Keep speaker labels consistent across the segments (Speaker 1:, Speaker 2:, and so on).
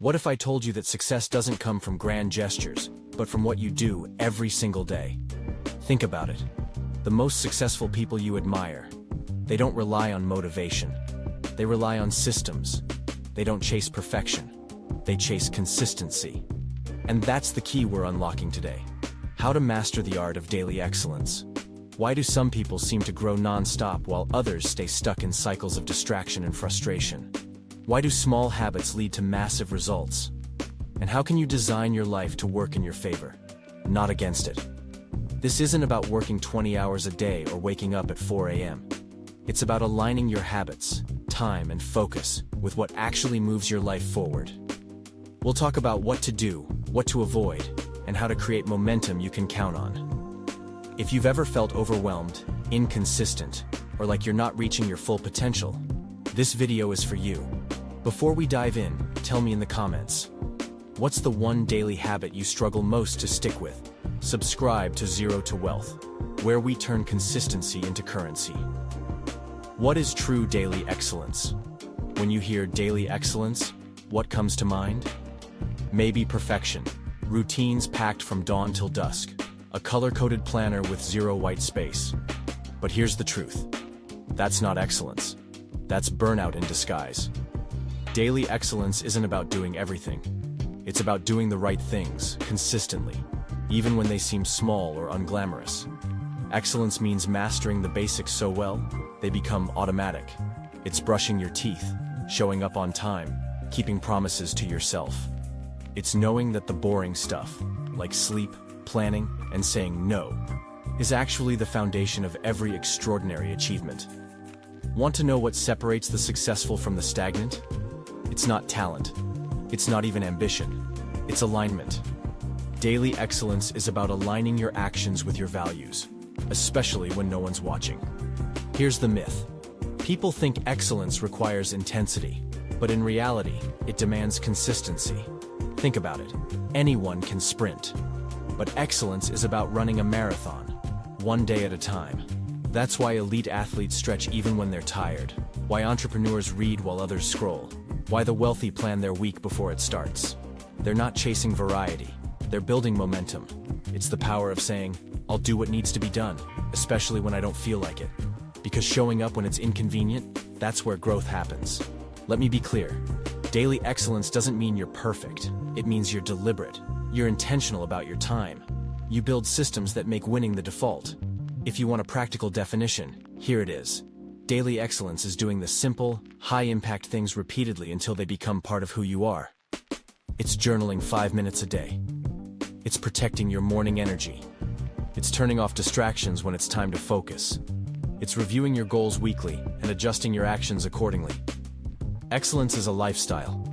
Speaker 1: What if I told you that success doesn't come from grand gestures, but from what you do every single day? Think about it. The most successful people you admire, they don't rely on motivation. They rely on systems. They don't chase perfection. They chase consistency. And that's the key we're unlocking today. How to master the art of daily excellence. Why do some people seem to grow non-stop while others stay stuck in cycles of distraction and frustration? Why do small habits lead to massive results? And how can you design your life to work in your favor, not against it? This isn't about working 20 hours a day or waking up at 4 a.m. It's about aligning your habits, time, and focus with what actually moves your life forward. We'll talk about what to do, what to avoid, and how to create momentum you can count on. If you've ever felt overwhelmed, inconsistent, or like you're not reaching your full potential, this video is for you. Before we dive in, tell me in the comments, what's the one daily habit you struggle most to stick with? Subscribe to Zero to Wealth, where we turn consistency into currency. What is true daily excellence? When you hear daily excellence, what comes to mind? Maybe perfection, routines packed from dawn till dusk, a color-coded planner with zero white space. But here's the truth. That's not excellence. That's burnout in disguise. Daily excellence isn't about doing everything. It's about doing the right things, consistently, even when they seem small or unglamorous. Excellence means mastering the basics so well, they become automatic. It's brushing your teeth, showing up on time, keeping promises to yourself. It's knowing that the boring stuff, like sleep, planning, and saying no, is actually the foundation of every extraordinary achievement. Want to know what separates the successful from the stagnant? It's not talent. It's not even ambition. It's alignment. Daily excellence is about aligning your actions with your values, especially when no one's watching. Here's the myth. People think excellence requires intensity, but in reality, it demands consistency. Think about it. Anyone can sprint. But excellence is about running a marathon, one day at a time. That's why elite athletes stretch even when they're tired, why entrepreneurs read while others scroll, why the wealthy plan their week before it starts. They're not chasing variety. They're building momentum. It's the power of saying, I'll do what needs to be done, especially when I don't feel like it. Because showing up when it's inconvenient, that's where growth happens. Let me be clear. Daily excellence doesn't mean you're perfect. It means you're deliberate. You're intentional about your time. You build systems that make winning the default. If you want a practical definition, here it is. Daily excellence is doing the simple, high-impact things repeatedly until they become part of who you are. It's journaling 5 minutes a day. It's protecting your morning energy. It's turning off distractions when it's time to focus. It's reviewing your goals weekly and adjusting your actions accordingly. Excellence is a lifestyle.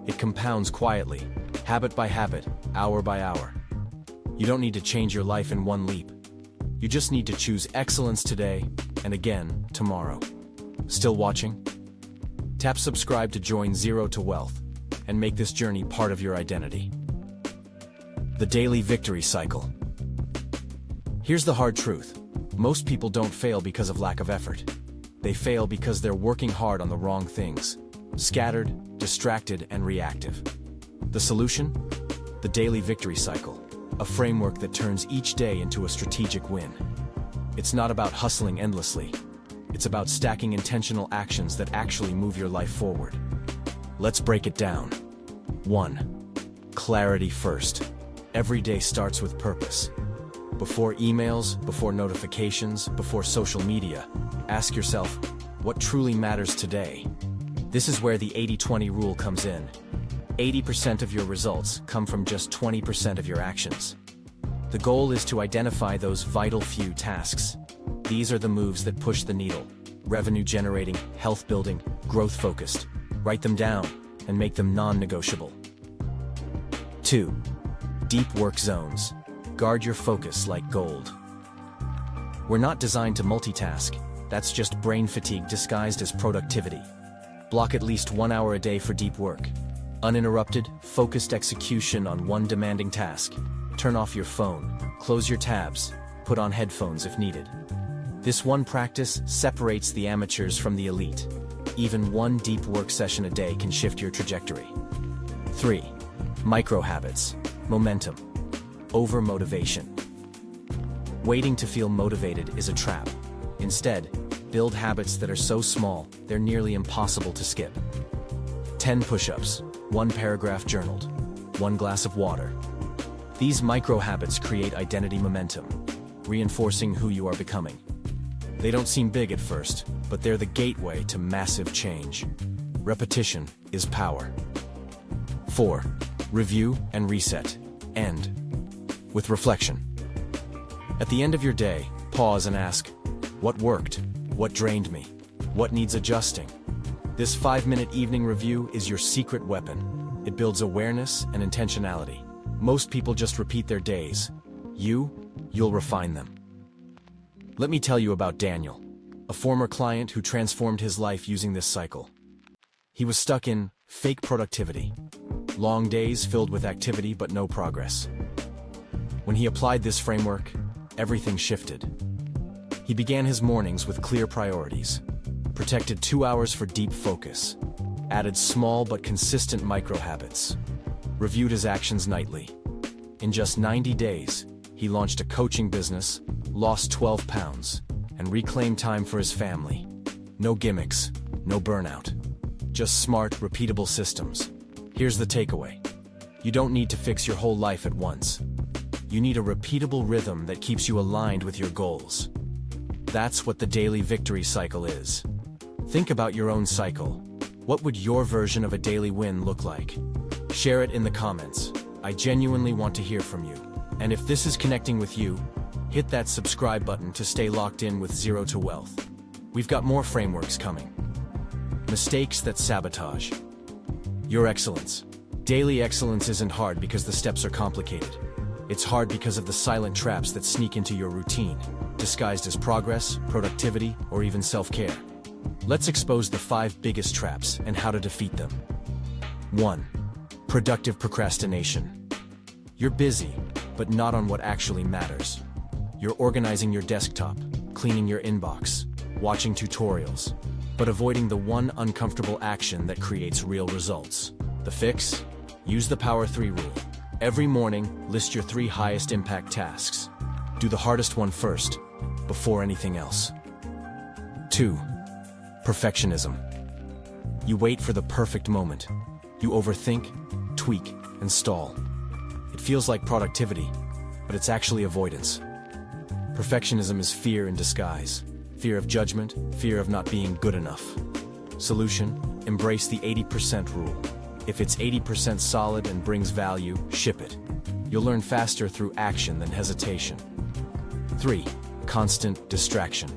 Speaker 1: It compounds quietly, habit by habit, hour by hour. You don't need to change your life in one leap. You just need to choose excellence today and again tomorrow. Still watching? Tap subscribe to join Zero to Wealth and make this journey part of your identity. The daily victory cycle. Here's the hard truth. Most people don't fail because of lack of effort. They fail because they're working hard on the wrong things, scattered, distracted, and reactive. The solution? The daily victory cycle, a framework that turns each day into a strategic win. It's not about hustling endlessly. It's about stacking intentional actions that actually move your life forward. Let's break it down. 1. Clarity first. Every day starts with purpose. Before emails, before notifications, before social media, ask yourself, what truly matters today? This is where the 80-20 rule comes in. 80% of your results come from just 20% of your actions. The goal is to identify those vital few tasks. These are the moves that push the needle. Revenue generating, health building, growth focused. Write them down and make them non-negotiable. 2. Deep work zones. Guard your focus like gold. We're not designed to multitask. That's just brain fatigue disguised as productivity. Block at least 1 hour a day for deep work. Uninterrupted, focused execution on one demanding task. Turn off your phone, close your tabs, put on headphones if needed. This one practice separates the amateurs from the elite. Even one deep work session a day can shift your trajectory. 3. Micro habits. Momentum. Over motivation. Waiting to feel motivated is a trap. Instead, build habits that are so small, they're nearly impossible to skip. 10 push-ups, 1 paragraph journaled, 1 glass of water. These micro habits create identity momentum, reinforcing who you are becoming. They don't seem big at first, but they're the gateway to massive change. Repetition is power. 4. Review and reset. End with reflection. At the end of your day, pause and ask, what worked? What drained me? What needs adjusting? This 5-minute evening review is your secret weapon. It builds awareness and intentionality. Most people just repeat their days. You'll refine them. Let me tell you about Daniel, a former client who transformed his life using this cycle. He was stuck in fake productivity. Long days filled with activity but no progress. When he applied this framework, everything shifted. He began his mornings with clear priorities, protected 2 hours for deep focus, added small but consistent micro habits, reviewed his actions nightly. In just 90 days, he launched a coaching business, lost 12 pounds, and reclaimed time for his family. No gimmicks, no burnout. Just smart, repeatable systems. Here's the takeaway. You don't need to fix your whole life at once. You need a repeatable rhythm that keeps you aligned with your goals. That's what the daily victory cycle is. Think about your own cycle. What would your version of a daily win look like? Share it in the comments. I genuinely want to hear from you. And if this is connecting with you, hit that subscribe button to stay locked in with Zero to Wealth. We've got more frameworks coming. Mistakes that sabotage your excellence. Daily excellence isn't hard because the steps are complicated. It's hard because of the silent traps that sneak into your routine, disguised as progress, productivity, or even self-care. Let's expose the 5 biggest traps and how to defeat them. 1. Productive procrastination. You're busy, but not on what actually matters. You're organizing your desktop, cleaning your inbox, watching tutorials, but avoiding the one uncomfortable action that creates real results. The fix? Use the Power 3 rule. Every morning, list your 3 highest impact tasks. Do the hardest one first, before anything else. 2. Perfectionism. You wait for the perfect moment. You overthink, tweak, and stall. It feels like productivity, but it's actually avoidance. Perfectionism is fear in disguise. Fear of judgment, fear of not being good enough. Solution: embrace the 80% rule. If it's 80% solid and brings value, ship it. You'll learn faster through action than hesitation. 3. Constant distraction.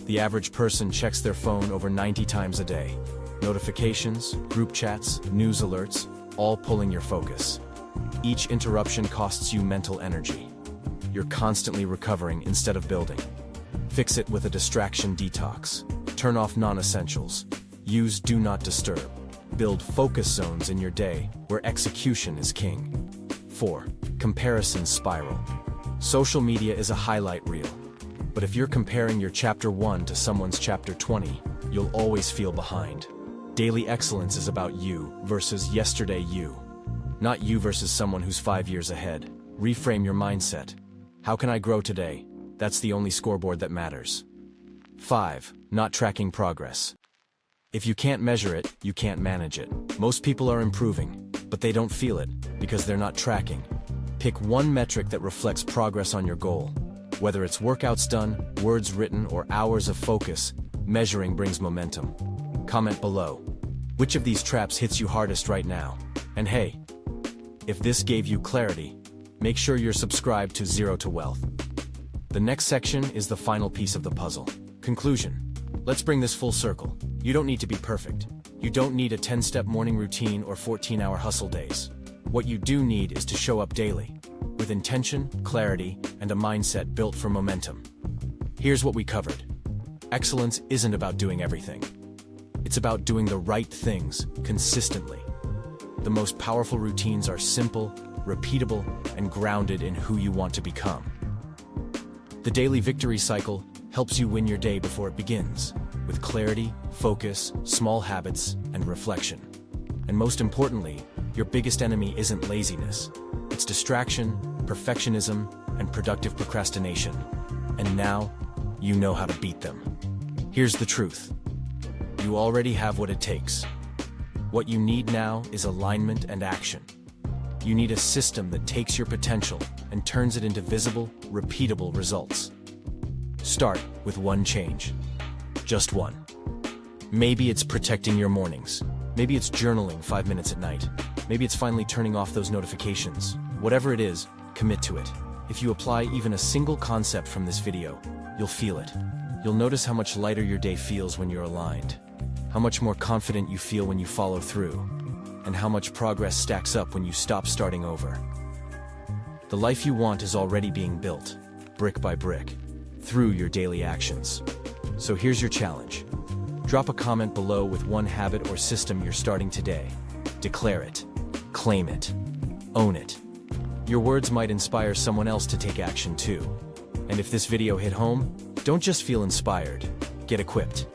Speaker 1: The average person checks their phone over 90 times a day. Notifications, group chats, news alerts, all pulling your focus. Each interruption costs you mental energy. You're constantly recovering instead of building. Fix it with a distraction detox. Turn off non-essentials. Use Do Not Disturb. Build focus zones in your day where execution is king. 4. Comparison spiral. Social media is a highlight reel. But if you're comparing your chapter 1 to someone's chapter 20, you'll always feel behind. Daily excellence is about you versus yesterday you. Not you versus someone who's 5 years ahead. Reframe your mindset. How can I grow today? That's the only scoreboard that matters. 5. Not tracking progress. If you can't measure it, you can't manage it. Most people are improving, but they don't feel it because they're not tracking. Pick one metric that reflects progress on your goal. Whether it's workouts done, words written, or hours of focus, measuring brings momentum. Comment below. Which of these traps hits you hardest right now? And hey, if this gave you clarity, make sure you're subscribed to Zero to Wealth. The next section is the final piece of the puzzle. Conclusion. Let's bring this full circle. You don't need to be perfect. You don't need a 10-step morning routine or 14-hour hustle days. What you do need is to show up daily, with intention, clarity, and a mindset built for momentum. Here's what we covered. Excellence isn't about doing everything. It's about doing the right things consistently. The most powerful routines are simple, repeatable, and grounded in who you want to become. The daily victory cycle helps you win your day before it begins, with clarity, focus, small habits, and reflection. And most importantly, Your biggest enemy isn't laziness. It's distraction, perfectionism, and productive procrastination. And now, you know how to beat them. Here's the truth. You already have what it takes. What you need now is alignment and action. You need a system that takes your potential and turns it into visible, repeatable results. Start with one change. Just one. Maybe it's protecting your mornings. Maybe it's journaling 5 minutes at night. Maybe it's finally turning off those notifications. Whatever it is, commit to it. If you apply even a single concept from this video, you'll feel it. You'll notice how much lighter your day feels when you're aligned, how much more confident you feel when you follow through, and how much progress stacks up when you stop starting over. The life you want is already being built, brick by brick, through your daily actions. So here's your challenge. Drop a comment below with one habit or system you're starting today. Declare it, claim it, own it. Your words might inspire someone else to take action too. And if this video hit home, don't just feel inspired, get equipped.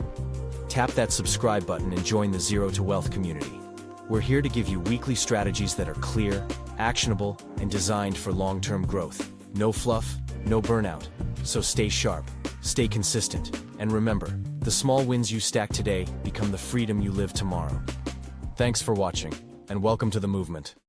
Speaker 1: Tap that subscribe button and join the Zero to Wealth community. We're here to give you weekly strategies that are clear, actionable, and designed for long-term growth. No fluff, no burnout. So stay sharp, stay consistent, and remember, the small wins you stack today become the freedom you live tomorrow. Thanks for watching, and welcome to the movement.